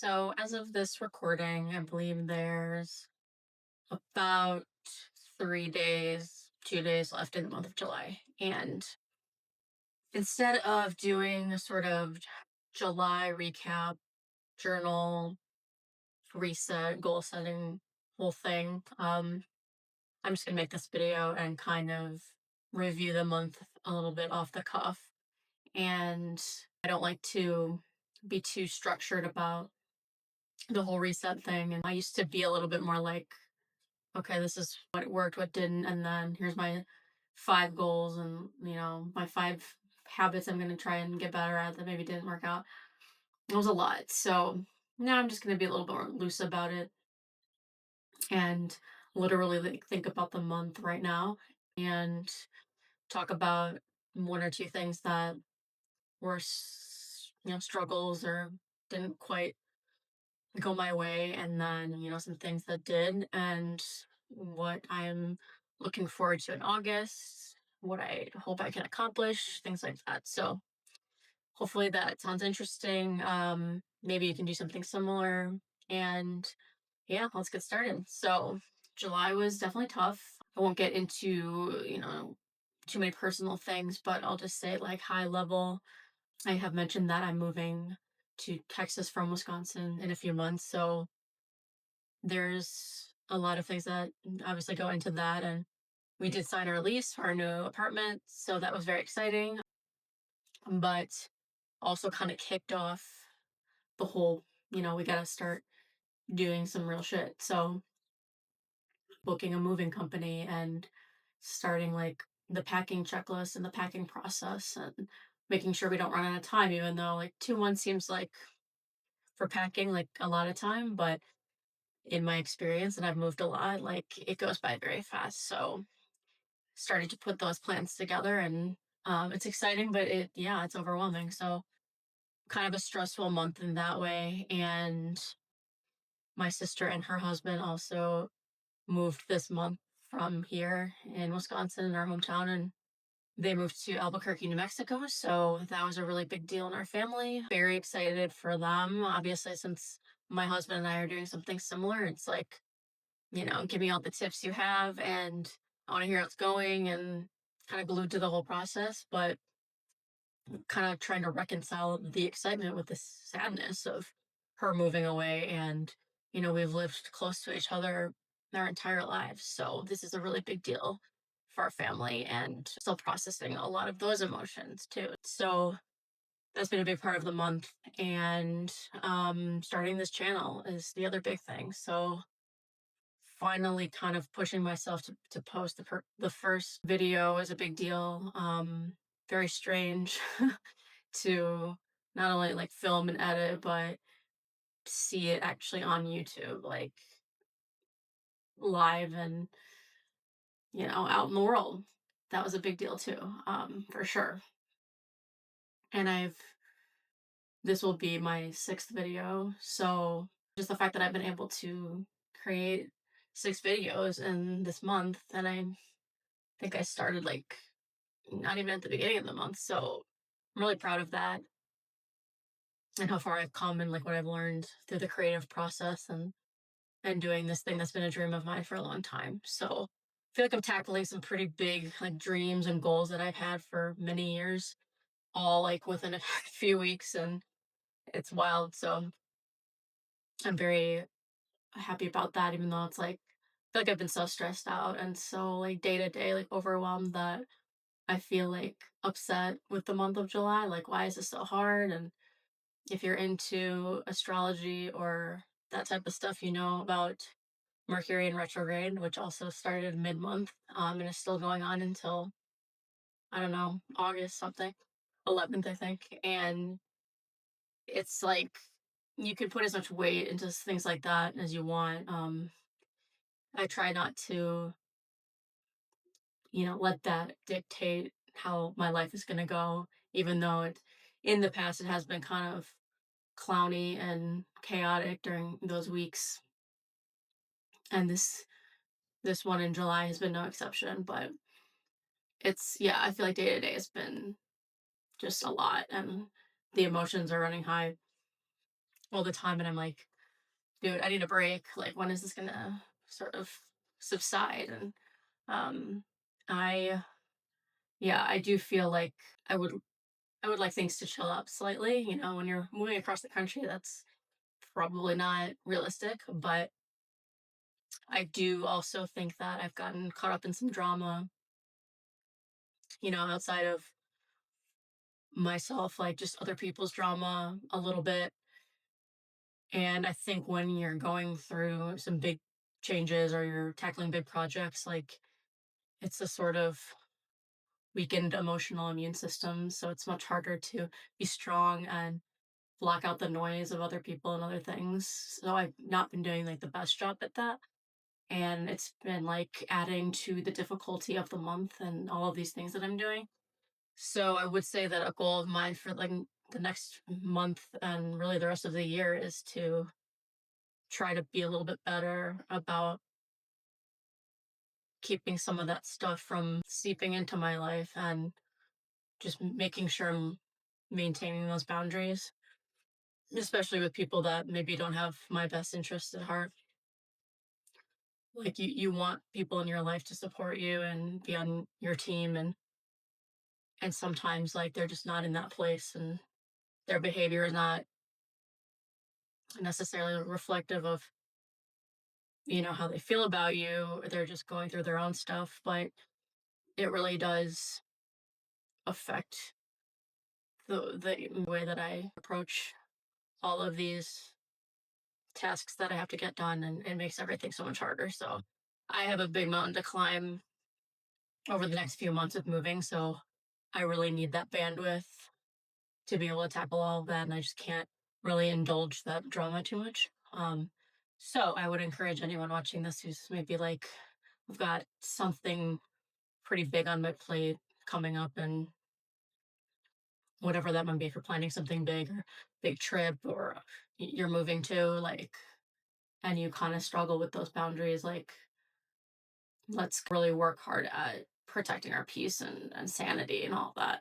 So, as of this recording, I believe there's about 3 days, 2 days left in the month of July. And instead of doing a sort of July recap, journal, reset, goal setting, whole thing, I'm just going to make this video and kind of review the month a little bit off the cuff. And I don't like to be too structured about the whole reset thing. And I used to be a little bit more like, okay, this is what worked, what didn't, and then here's my 5 goals and my 5 habits I'm going to try and get better at that maybe didn't work out. It was a lot. So now I'm just going to be a little bit more loose about it and literally like think about the month right now and talk about one or two things that were struggles or didn't quite go my way, and then some things that did, and what I'm looking forward to in August, what I hope I can accomplish, things like that. So hopefully that sounds interesting. Maybe you can do something similar, and yeah, let's get started. So July was definitely tough. I won't get into too many personal things, but I'll just say, like, high level, I have mentioned that I'm moving to Texas from Wisconsin in a few months. So there's a lot of things that obviously go into that, and we did sign our lease for our new apartment, so that was very exciting, but also kind of kicked off the whole, we got to start doing some real shit. So booking a moving company and starting like the packing checklist and the packing process and making sure we don't run out of time, even though like 2 months seems like for packing like a lot of time, but in my experience, and I've moved a lot, like it goes by very fast. So started to put those plans together, and it's exciting, but it's overwhelming. So kind of a stressful month in that way. And my sister and her husband also moved this month from here in Wisconsin, our hometown, and they moved to Albuquerque, New Mexico. So that was a really big deal in our family. Very excited for them. Obviously, since my husband and I are doing something similar, it's like, give me all the tips you have, and I want to hear how it's going, and kind of glued to the whole process, but kind of trying to reconcile the excitement with the sadness of her moving away. And, we've lived close to each other our entire lives. So this is a really big deal for our family, and still processing a lot of those emotions too. So that's been a big part of the month. And starting this channel is the other big thing. So finally kind of pushing myself to post the first video is a big deal. Very strange to not only like film and edit, but see it actually on YouTube, like live and, out in the world. That was a big deal too, for sure. And this will be my sixth video. So just the fact that I've been able to create 6 videos in this month, and I think I started like not even at the beginning of the month. So I'm really proud of that, and how far I've come, and like what I've learned through the creative process, and doing this thing that's been a dream of mine for a long time. So I feel like I'm tackling some pretty big like dreams and goals that I've had for many years, all like within a few weeks, and it's wild. So I'm very happy about that, even though it's like I feel like I've been so stressed out and so like day to day like overwhelmed that I feel like upset with the month of July. Like, why is this so hard? And if you're into astrology or that type of stuff, you know about Mercury in retrograde, which also started mid-month, and is still going on until, I don't know, August something, 11th, I think. And it's like you could put as much weight into things like that as you want. I try not to, let that dictate how my life is going to go, even though in the past it has been kind of clowny and chaotic during those weeks. And this one in July has been no exception, but yeah, I feel like day to day has been just a lot, and the emotions are running high. all the time, and I'm like, dude, I need a break. Like, when is this gonna sort of subside? And um, I, yeah, I do feel like I would, I would like things to chill up slightly. You know, when you're moving across the country, that's probably not realistic, but I do also think that I've gotten caught up in some drama, you know, outside of myself, like just other people's drama a little bit. And I think when you're going through some big changes or you're tackling big projects, like it's a sort of weakened emotional immune system. So it's much harder to be strong and block out the noise of other people and other things. So I've not been doing like the best job at that. And it's been like adding to the difficulty of the month and all of these things that I'm doing. So I would say that a goal of mine for like the next month and really the rest of the year is to try to be a little bit better about keeping some of that stuff from seeping into my life and just making sure I'm maintaining those boundaries, especially with people that maybe don't have my best interests at heart. Like you want people in your life to support you and be on your team, and sometimes like they're just not in that place, and their behavior is not necessarily reflective of, you know, how they feel about you. They're just going through their own stuff, but it really does affect the way that I approach all of these tasks that I have to get done, and it makes everything so much harder. So I have a big mountain to climb over the next few months of moving. So I really need that bandwidth to be able to tackle all of that. And I just can't really indulge that drama too much. So I would encourage anyone watching this who's maybe like, I've got something pretty big on my plate coming up, and whatever that might be, if you're planning something big or big trip, or you're moving to, like, and you kind of struggle with those boundaries, like, let's really work hard at protecting our peace and sanity and all that.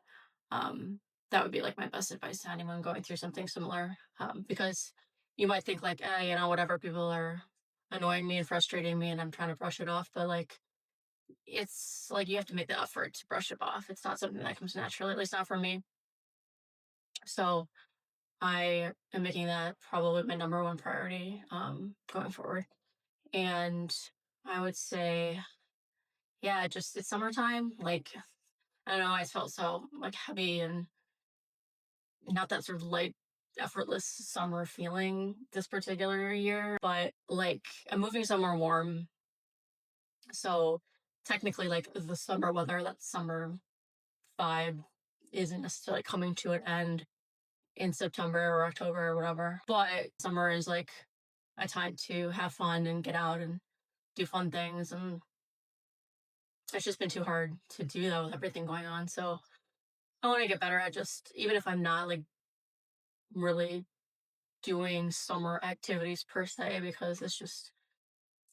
That would be like my best advice to anyone going through something similar. Because you might think like, you know, whatever, people are annoying me and frustrating me and I'm trying to brush it off, but like, it's like you have to make the effort to brush it off. It's not something that comes naturally, at least not for me. So I am making that probably my number one priority, going forward. And I would say, yeah, just it's summertime. Like, I don't know, I felt so like heavy and not that sort of light, effortless summer feeling this particular year, but like I'm moving somewhere warm. So technically, like the summer weather, that summer vibe isn't necessarily coming to an end in September or October or whatever. But summer is like a time to have fun and get out and do fun things. And it's just been too hard to do that with everything going on. So I want to get better at just, even if I'm not like really doing summer activities per se, because it's just,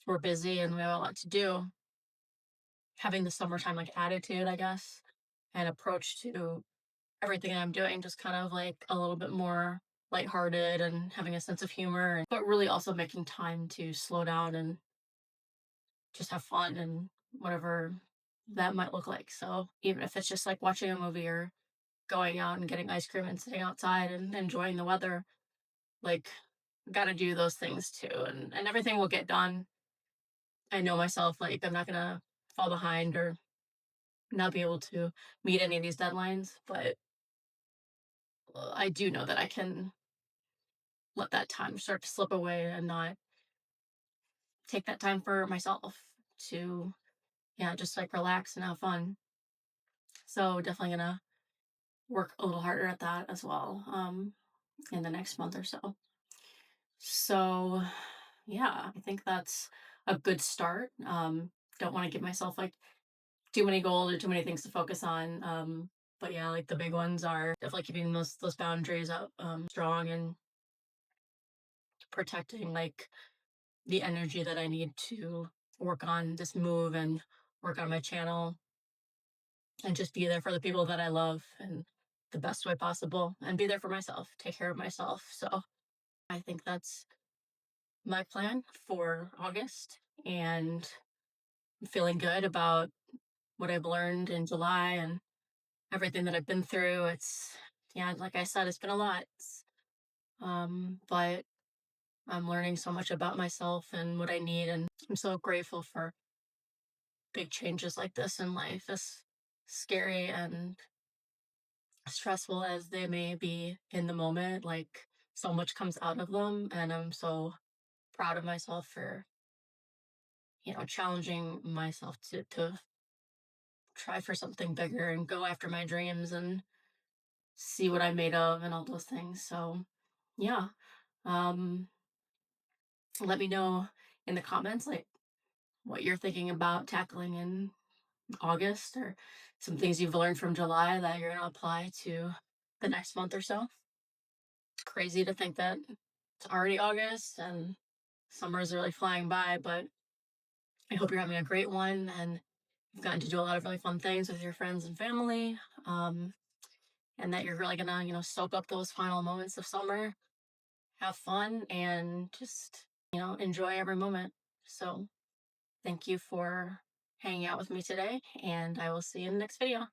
we're busy and we have a lot to do. Having the summertime like attitude, I guess, and approach to everything I'm doing, just kind of like a little bit more lighthearted and having a sense of humor, but really also making time to slow down and just have fun and whatever that might look like. So even if it's just like watching a movie or going out and getting ice cream and sitting outside and enjoying the weather, like, got to do those things too, and everything will get done. I know myself, like I'm not gonna fall behind or not be able to meet any of these deadlines, but I do know that I can let that time start to slip away and not take that time for myself to, yeah, just like relax and have fun. So definitely gonna work a little harder at that as well, in the next month or so. So yeah, I think that's a good start. Don't want to give myself like too many goals or too many things to focus on. But yeah, like the big ones are definitely keeping those boundaries up, strong, and protecting like the energy that I need to work on this move and work on my channel and just be there for the people that I love and the best way possible, and be there for myself, take care of myself. So I think that's my plan for August, and I'm feeling good about what I've learned in July and everything that I've been through. It's yeah, like I said, it's been a lot. But I'm learning so much about myself and what I need, and I'm so grateful for big changes like this in life, as scary and stressful as they may be in the moment. Like, so much comes out of them, and I'm so proud of myself for, challenging myself to try for something bigger and go after my dreams and see what I'm made of and all those things. So, yeah. Um, Let me know in the comments, like, what you're thinking about tackling in August, or some things you've learned from July that you're going to apply to the next month or so. It's crazy to think that it's already August and summer is really flying by, but I hope you're having a great one and you've gotten to do a lot of really fun things with your friends and family. And that you're really gonna, soak up those final moments of summer, have fun, and just, enjoy every moment. So thank you for hanging out with me today, and I will see you in the next video.